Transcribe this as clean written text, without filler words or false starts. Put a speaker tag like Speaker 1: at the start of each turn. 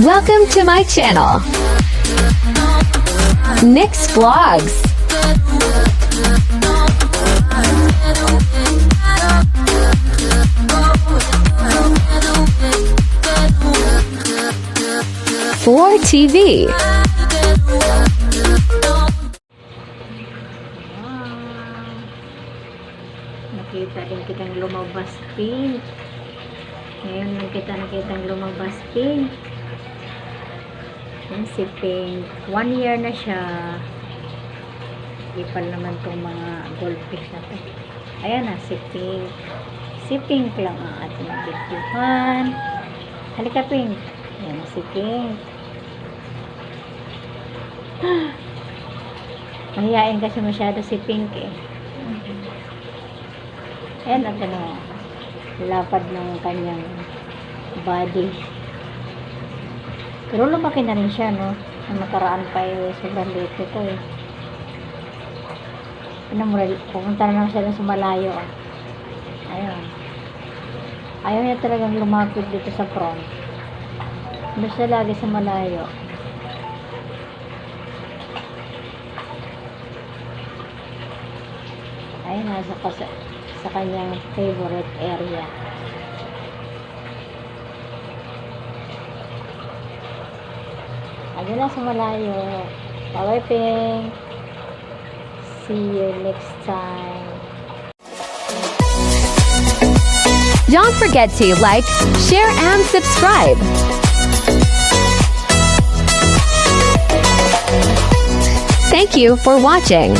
Speaker 1: Welcome to my channel, Nix Vlogs. For TV.
Speaker 2: Nakita din kitang lumabas pink. Ngayon lang kita nakitang lumabas pink. Yan si Pink. 1 year na siya. Ipal naman tong mga goldfish na to. Ayan na si Pink. Si Pink lang ang ating videohan. Halika Pink. Ayan na si Pink. Mahihain kasi masyado si Pink eh. Ayan ang lapad ng kanyang body. Pero lumaki na rin siya, no? Ang nakaraan pa eh, sobrang liit ito eh. Pumunta na lang siya sa malayo. Ayun. Ayaw niya talagang lumapit dito sa front. Basta lagi sa malayo. Ayun, nasa sa kanyang favorite area. Ayun lang sa malayo. Bye-bye, Pink. See you next time.
Speaker 1: Don't forget to like, share, and subscribe. Thank you for watching.